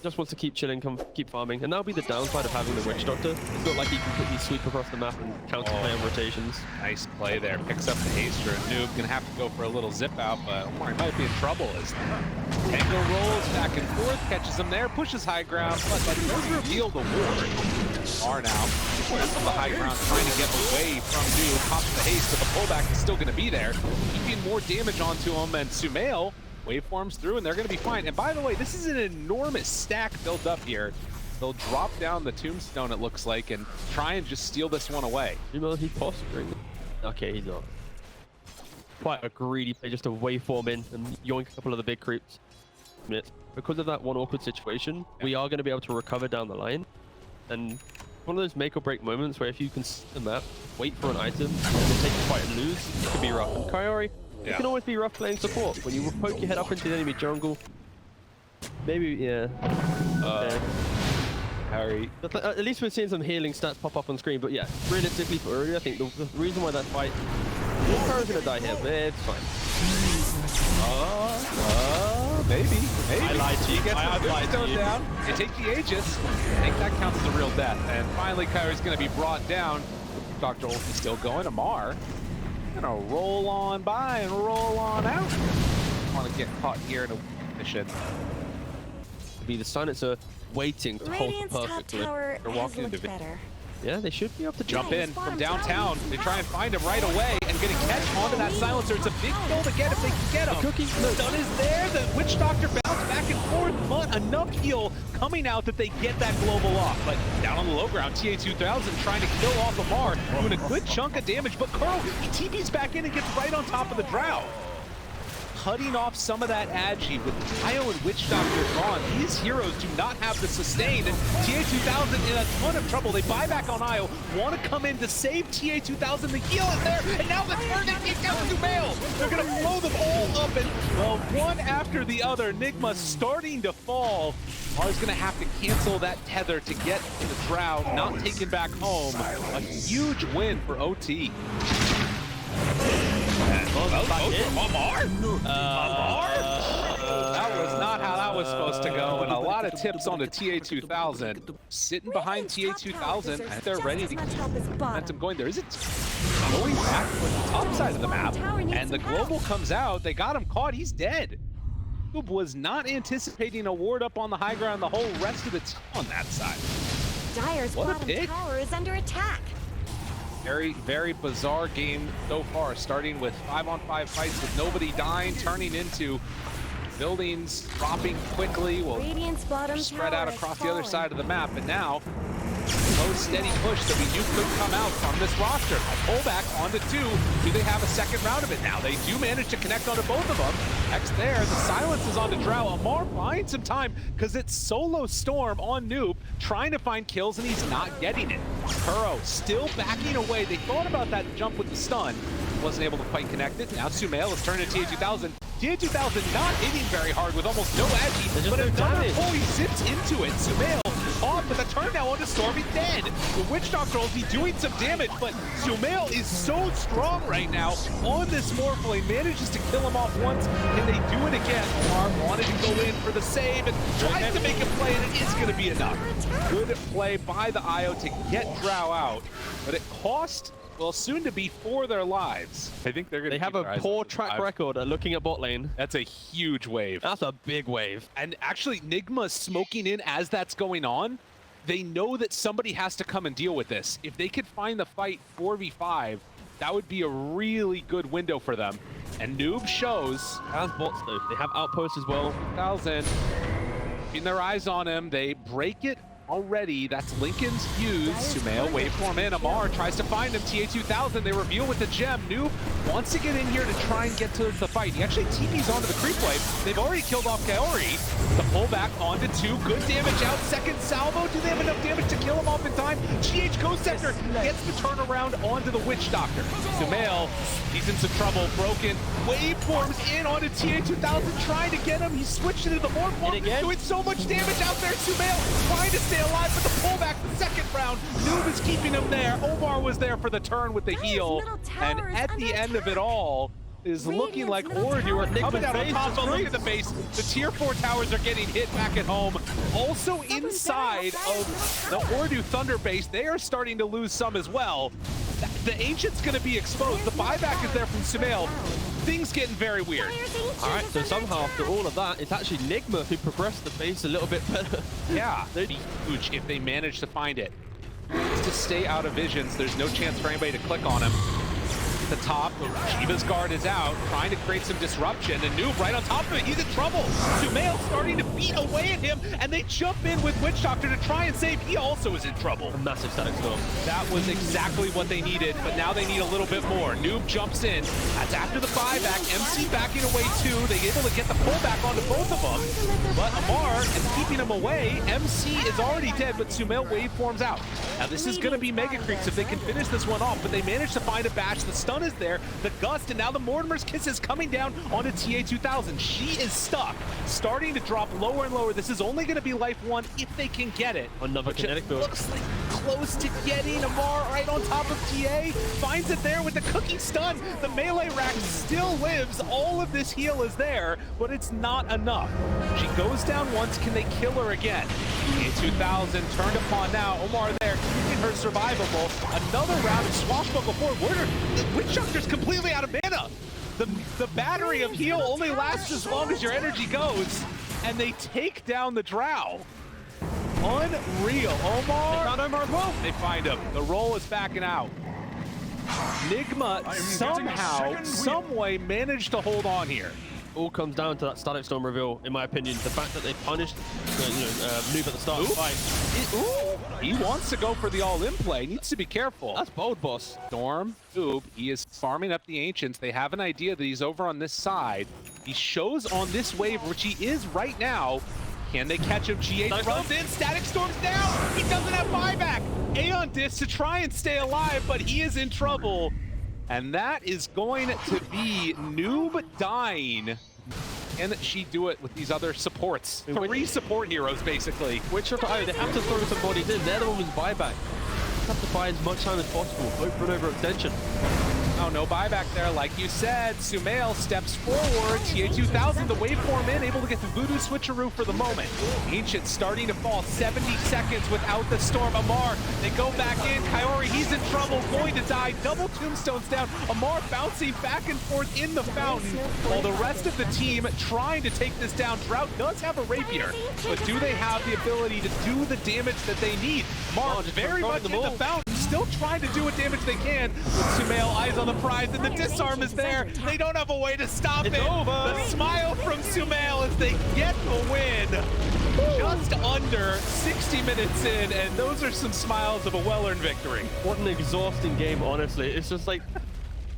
just wants to keep chilling, keep farming, and that'll be the downside of having the Witch Doctor. It's not like he can quickly sweep across the map and counterplay on rotations. Nice play there. Picks up the haster. Noob gonna have to go for a little zip out, but he might be in trouble as Tango rolls back and forth, catches him there, pushes high ground, but does reveal the ward. Are now from the high ground trying to get away from Noob. Pops the haste, but the pullback is still gonna be there, keeping more damage onto him, and Sumail waveforms through, and they're going to be fine. And by the way, this is an enormous stack built up here. They'll drop down the tombstone, it looks like, and try and just steal this one away. You know, he possibly. Okay, he's not. Quite a greedy play just to waveform in and yoink a couple of the big creeps. Because of that one awkward situation, we are going to be able to recover down the line. And one of those make or break moments where if you can see the map, wait for an item, and then take the fight and lose, it could be rough. And Kaori, it can always be rough playing support. When you poke your head up into the enemy jungle, maybe, yeah. Harry. At least we're seeing some healing stats pop up on screen, but yeah, realistically for OOREDOO, I think the reason why that fight, Kaori's gonna die here, but it's fine. Maybe. I lied to you. I lied to you. Down. They take the Aegis. I think that counts as a real death. And finally, Kairi's gonna be brought down. Dr. Olsen still going. Amar gonna roll on by and roll on out. Want to get caught here in a mission. To be the Silencer waiting to hold perfectly. They're walking into better. Yeah, they should be able to jump in from downtown. They try and find him right away and gonna catch onto that Silencer. It's a big kill to get if they can get him. Cookie, Stun is there. The Witch Doctor bounced back and forth, but enough heal coming out that they get that global off. But down on the low ground, TA2000 trying to kill off Amar, doing a good chunk of damage. But Kuro, he TPs back in and gets right on top of the Drow. Cutting off some of that agi with Io and Witch Doctor gone. These heroes do not have the sustain, and TA2000 in a ton of trouble. They buy back on Io, want to come in to save TA2000. The heal is there, and now the turn they take down Sumail. They're going to blow them all up, and well, one after the other. Nigma starting to fall. Mar's going to have to cancel that tether to get the Drow, not taken back home. A huge win for OT. Amar? That was not how that was supposed to go, and a lot of tips on the TA2000. Sitting behind TA2000, and they're ready to keep momentum going. There isn't going back to the top side of the map, and the global comes out. They got him caught. He's dead. Noob was not anticipating a ward up on the high ground. The whole rest of the team on that side. Dire's bottom tower is under attack. Very, very bizarre game so far, starting with 5-on-5 fights with nobody dying, turning into buildings dropping quickly. Well, spread out across the other side of the map, and now slow, steady push that we knew could come out from this roster. A pullback onto 2. Do they have a second round of it now? They do manage to connect onto both of them. X there, the silence is onto Drow. Amar buying some time because it's solo Storm on Noob, trying to find kills, and he's not getting it. Kuro still backing away. They thought about that jump with the stun. Wasn't able to quite connect it. Now Sumail is turning to TA2000. TA2000 not hitting very hard with almost no agi, but another pull, he zips into it. Sumail off with a turn now onto Stormy, dead. The Witch Doctor will be doing some damage, but Sumail is so strong right now on this Morphling. Manages to kill him off once. Can they do it again? Omar wanted to go in for the save and tries to make a play, and it is going to be enough. Good play by the Io to get Drow out, but it cost, well, soon to be for their lives. I think they're going to. They have a poor track record at looking at bot lane. That's a huge wave. That's a big wave. And actually, Nigma smoking in as that's going on. They know that somebody has to come and deal with this. If they could find the fight 4v5, that would be a really good window for them. And Noob shows. As bots though, they have outposts as well. 1000. Keeping their eyes on him. They break it already. That's Lincoln's fuse. Sumail, waveform in. Amar tries to find him. TA2000, they reveal with the gem. Noob wants to get in here to try and get to the fight. He actually TPs onto the creep wave. They've already killed off Kaori. The pullback onto 2. Good damage out. Second salvo. Do they have enough damage to kill him off in time? GH Ghost Scepter gets the turnaround onto the Witch Doctor. Sumail, he's in some trouble. Broken. Waveforms in onto TA2000, trying to get him. He switched into the Morphling, doing so much damage out there. Sumail trying to stay alive, but the pullback the second round. Noob is keeping him there. Omar was there for the turn with the heal. And at the end of it all, is looking like OOREDOO are coming out on top. But look at the base. The tier 4 towers are getting hit back at home. Also inside of the OOREDOO Thunder base, they are starting to lose some as well. The Ancient's going to be exposed. The buyback is there from Sumail. Things getting very weird. All right, so somehow after all of that, it's actually Nigma who progressed the base a little bit better. Yeah, they'd be huge if they manage to find it. Just to stay out of visions, there's no chance for anybody to click on him. At the top, Shiva's guard is out, trying to create some disruption, and Noob right on top of it, he's in trouble. Sumail starting to beat away at him, and they jump in with Witch Doctor to try and save. He also is in trouble. A massive static storm. That was exactly what they needed, but now they need a little bit more. Noob jumps in. That's after the buyback. MC backing away too. They're able to get the pullback onto both of them, but Amar is keeping him away. MC is already dead, but Sumail waveforms out. Now this is going to be Mega Creeps if they can finish this one off, but they managed to find a bash. The stun is there, the gust, and now the Mortimer's Kiss is coming down onto TA2000. She is stuck, starting to drop lower and lower. This is only going to be life 1 if they can get it. Another kinetic build. Looks like close to getting Amar right on top of TA. Finds it there with the cookie stun. The melee rack still lives. All of this heal is there, but it's not enough. She goes down once. Can they kill her again? TA2000 turned upon now. Omar there, keeping her survivable. Another round of swashbuckle forward. Witch Doctor's completely out of mana. The battery of heal only lasts as long as your energy goes, and they take down the Drow. Unreal. Omar. They found Omar as well. They find him. The roll is backing out. Nigma somehow, some way managed to hold on here. All comes down to that static storm reveal, in my opinion. The fact that they punished Noob at the start of the fight. He wants to go for the all-in play. Needs to be careful. That's bold, boss. Storm, Noob, he is farming up the Ancients. They have an idea that he's over on this side. He shows on this wave, which he is right now. Can they catch him? G8 runs in, Static Storm's down. He doesn't have buyback. Aeon Disc to try and stay alive, but he is in trouble. And that is going to be Noob dying. Can she do it with these other supports? 3 support heroes, basically. Which are, they have to throw some bodies in. They're the ones with buyback. They have to buy as much time as possible. Hope for an overextension. Oh, no buyback there. Like you said, Sumail steps forward. TA2000, the waveform in, able to get the voodoo switcheroo for the moment. Ancient starting to fall. 70 seconds without the storm. Amar, they go back in. Kaori, he's in trouble, going to die. Double tombstones down. Amar bouncing back and forth in the fountain, while the rest of the team trying to take this down. Drought does have a rapier, but do they have the ability to do the damage that they need? Amar very much in the fountain, still trying to do what damage they can. With Sumail eyes on the prize, and the disarm is there. They don't have a way to stop it. Over. The smile from Sumail as they get the win. Just under 60 minutes in, and those are some smiles of a well-earned victory. What an exhausting game, honestly. It's just like